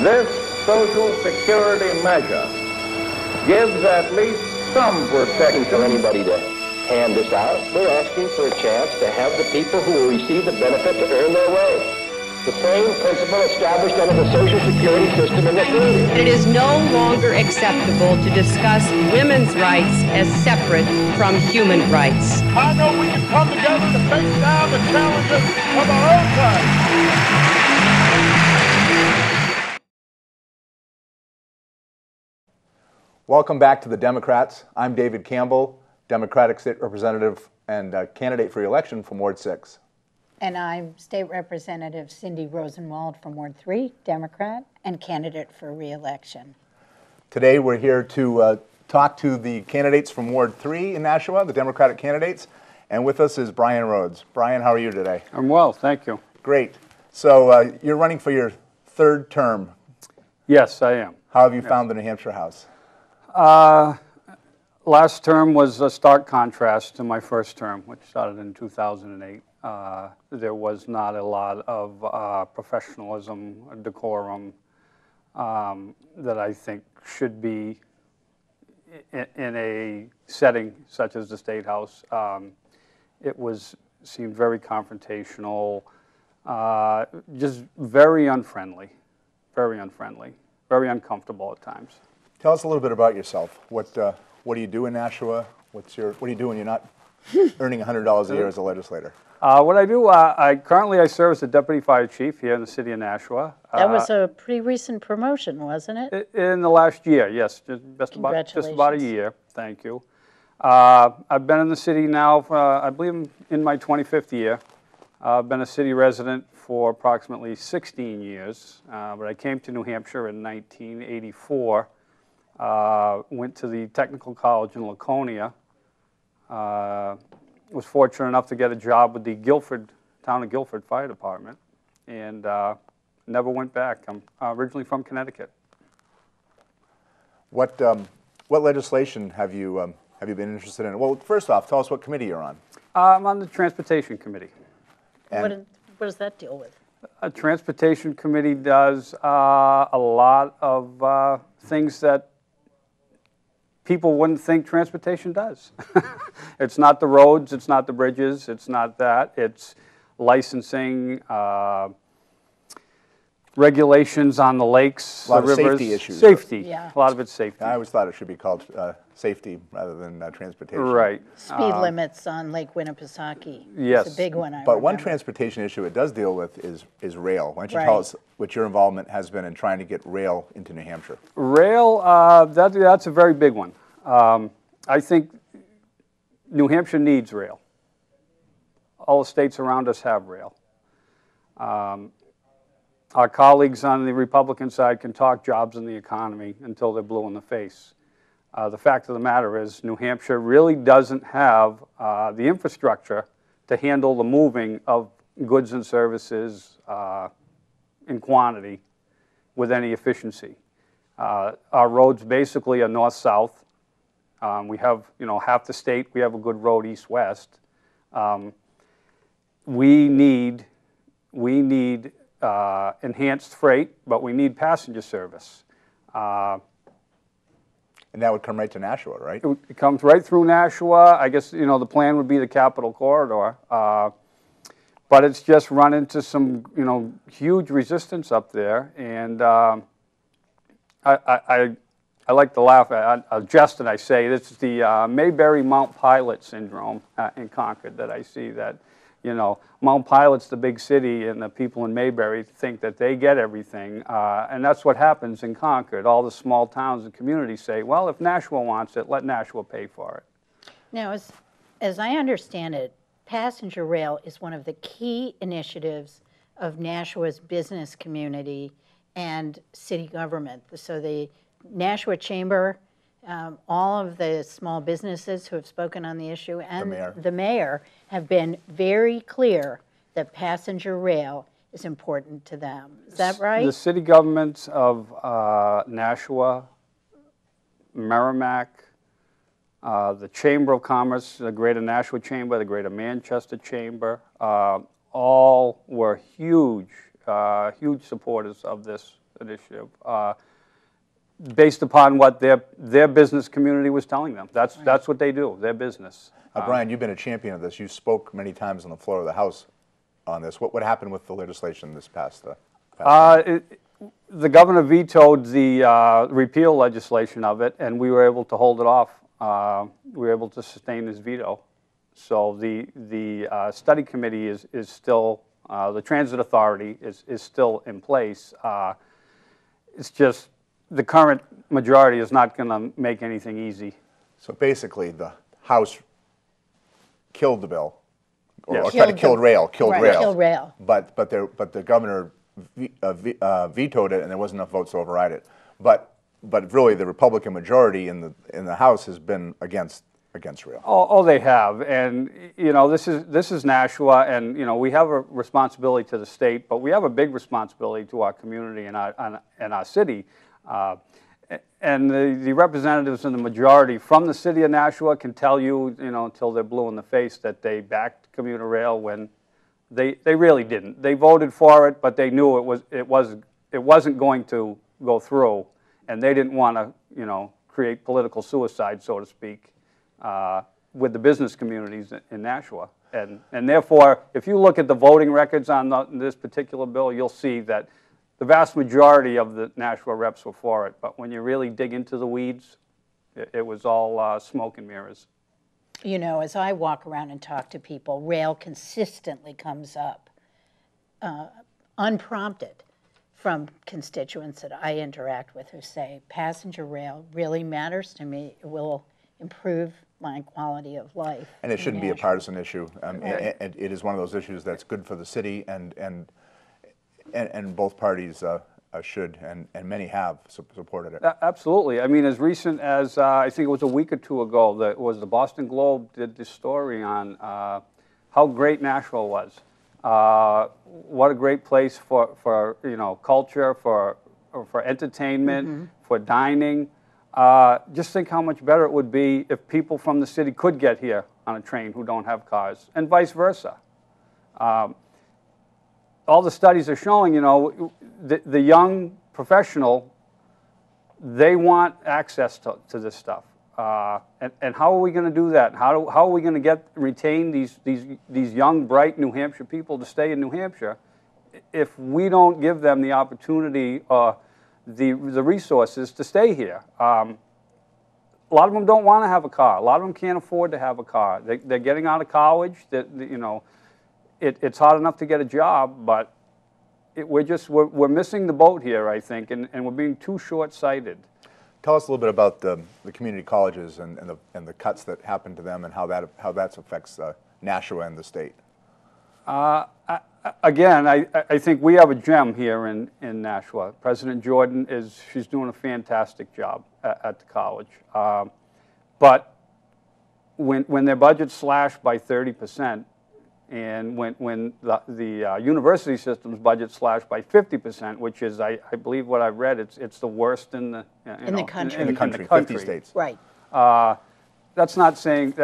This Social Security measure gives at least some protection for anybody to hand this out. We're asking for a chance to have the people who will receive the benefit to earn their way. The same principle established under the Social Security system in this country. It is no longer acceptable to discuss women's rights as separate from human rights. I know we can come together to face down the challenges of our own time. Welcome back to the Democrats. I'm David Campbell, Democratic State Representative and candidate for re-election from Ward 6. And I'm State Representative Cindy Rosenwald from Ward 3, Democrat, and candidate for re-election. Today we're here to talk to the candidates from Ward 3 in Nashua, the Democratic candidates, and with us is Brian Rhodes. Brian, how are you today? I'm well, thank you. Great. So you're running for your third term. Yes, I am. How have you found the New Hampshire House? Last term was a stark contrast to my first term, which started in 2008. There was not a lot of professionalism, decorum that I think should be in a setting such as the State House. It seemed very confrontational, just very unfriendly, very uncomfortable at times. Tell us a little bit about yourself. What do you do in Nashua? What do you do when you're not earning $100 a year as a legislator? What I do, currently I serve as the Deputy Fire Chief here in the city of Nashua. That was a pretty recent promotion, wasn't it? In the last year, yes, just about a year. Thank you. I've been in the city now for, I believe, in my 25th year. I've been a city resident for approximately 16 years, but I came to New Hampshire in 1984. Went to the Technical College in Laconia. Was fortunate enough to get a job with the town of Guilford Fire Department, and never went back. I'm originally from Connecticut. What legislation have you been interested in? Well, first off, tell us what committee you're on. I'm on the Transportation Committee. What does that deal with? A Transportation Committee does a lot of things that people wouldn't think transportation does. It's not the roads, it's not the bridges, it's not that. It's licensing, regulations on the lakes, the rivers. Safety issues. Safety, Yeah. a lot of it's safety. I always thought it should be called safety rather than transportation. Right. Speed limits on Lake Winnipesaukee. Yes. It's a big one, I But one remember. transportation issue it does deal with is rail. Why don't you Right. tell us what your involvement has been in trying to get rail into New Hampshire? Rail, that's a very big one. I think New Hampshire needs rail. All the states around us have rail. Our colleagues on the Republican side can talk jobs in the economy until they're blue in the face. The fact of the matter is New Hampshire really doesn't have the infrastructure to handle the moving of goods and services in quantity with any efficiency. Our roads basically are north-south. We have, half the state, we have a good road east-west. We need enhanced freight, but we need passenger service. And that would come right to Nashua, right? It comes right through Nashua. I guess, the plan would be the Capitol Corridor. But it's just run into some, huge resistance up there. And I like to laugh. I jest and I say this is the Mayberry Mount Pilot syndrome in Concord that I see that, Mount Pilot's the big city and the people in Mayberry think that they get everything. And that's what happens in Concord. All the small towns and communities say, well, if Nashua wants it, let Nashua pay for it. Now, as I understand it, passenger rail is one of the key initiatives of Nashua's business community and city government. So the Nashua Chamber, all of the small businesses who have spoken on the issue, and the mayor have been very clear that passenger rail is important to them. Is that right? The city governments of Nashua, Merrimack, the Chamber of Commerce, the Greater Nashua Chamber, the Greater Manchester Chamber, all were huge supporters of this initiative, based upon what their business community was telling them. That's what they do, their business. Brian, you've been a champion of this. You spoke many times on the floor of the House on this. What happened with the legislation this past? The governor vetoed the repeal legislation of it, and we were able to hold it off. We were able to sustain his veto. So the study committee is still, the transit authority is still in place. It's just the current majority is not going to make anything easy. So basically, the House killed the bill, or Yes. kind of killed rail. But the governor vetoed it, and there wasn't enough votes to override it. But really, the Republican majority in the House has been against rail. Oh, they have, and this is Nashua, and we have a responsibility to the state, but we have a big responsibility to our community and our city. And the representatives in the majority from the city of Nashua can tell you, until they're blue in the face, that they backed commuter rail when they really didn't. They voted for it, but they knew it wasn't going to go through, and they didn't want to create political suicide, so to speak, with the business communities in Nashua. And therefore, if you look at the voting records on this particular bill, you'll see that the vast majority of the Nashua reps were for it. But when you really dig into the weeds, it was all smoke and mirrors. As I walk around and talk to people, rail consistently comes up, unprompted, from constituents that I interact with who say, passenger rail really matters to me. It will improve my quality of life. And it shouldn't be a partisan issue. It is one of those issues that's good for the city, and both parties should, and many have supported it. Absolutely. I mean, as recent as, I think it was a week or two ago, the Boston Globe did this story on how great Nashville was. What a great place for culture, for entertainment, for dining. Just think how much better it would be if people from the city could get here on a train who don't have cars, and vice versa. All the studies are showing, the young professional, they want access to this stuff. And how are we going to do that? How are we going to retain these young, bright New Hampshire people to stay in New Hampshire if we don't give them the opportunity, the resources to stay here? A lot of them don't want to have a car. A lot of them can't afford to have a car. They're getting out of college. It's hard enough to get a job, but we're missing the boat here, I think, and we're being too short-sighted. Tell us a little bit about the community colleges and the cuts that happened to them, and how that affects Nashua and the state. Again, I think we have a gem here in Nashua. President Jordan she's doing a fantastic job at the college. But when their budget's slashed by 30%, and when the university system's budget slashed by 50%, which is, I believe what I've read, it's the worst in the country. In the country, 50 states. Right. That's not saying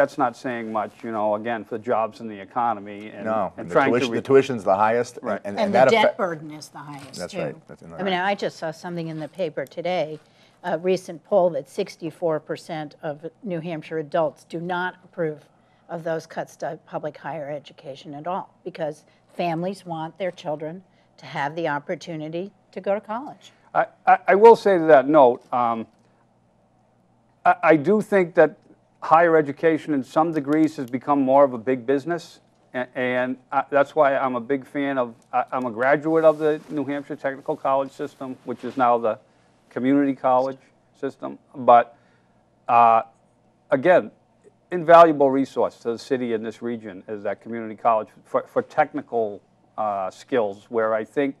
much, again, for jobs in the economy. And the tuition's the highest. Right. And the debt burden is the highest, That's too. right. I mean, I just saw something in the paper today, a recent poll that 64% of New Hampshire adults do not approve of those cuts to public higher education at all, because families want their children to have the opportunity to go to college. I will say to that note, I do think that higher education in some degrees has become more of a big business, and that's why I'm a big fan of, I'm a graduate of the New Hampshire Technical College system, which is now the community college system, but again, invaluable resource to the city in this region is that community college for technical skills, where I think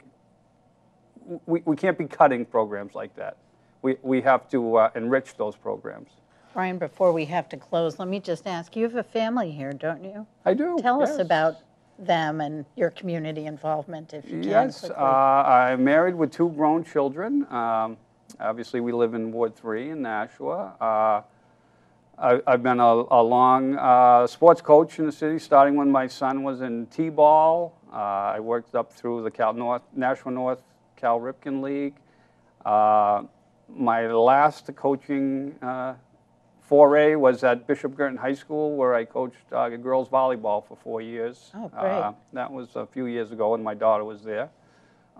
we can't be cutting programs like that. We have to enrich those programs. Brian, before we have to close, let me just ask, you have a family here, don't you? I do. Tell us yes. about them and your community involvement, if you can. Yes, I'm married with 2 grown children. Obviously, we live in Ward 3 in Nashua. I've been a long sports coach in the city, starting when my son was in T-ball. I worked up through the Nashua North Cal Ripken League, My last coaching foray was at Bishop Girton High School, where I coached girls volleyball for 4 years. Oh, great. That was a few years ago, and my daughter was there.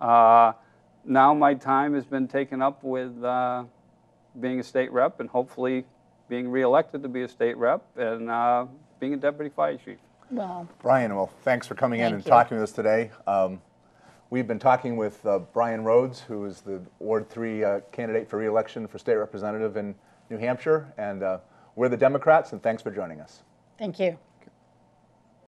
Now my time has been taken up with being a state rep and hopefully being reelected to be a state rep and being a deputy fire chief. Well, Brian, well, thanks for coming in Thank and you. talking with us today. We've been talking with Brian Rhodes, who is the Ward 3 candidate for re-election for state representative in New Hampshire, and we're the Democrats, and thanks for joining us. thank you.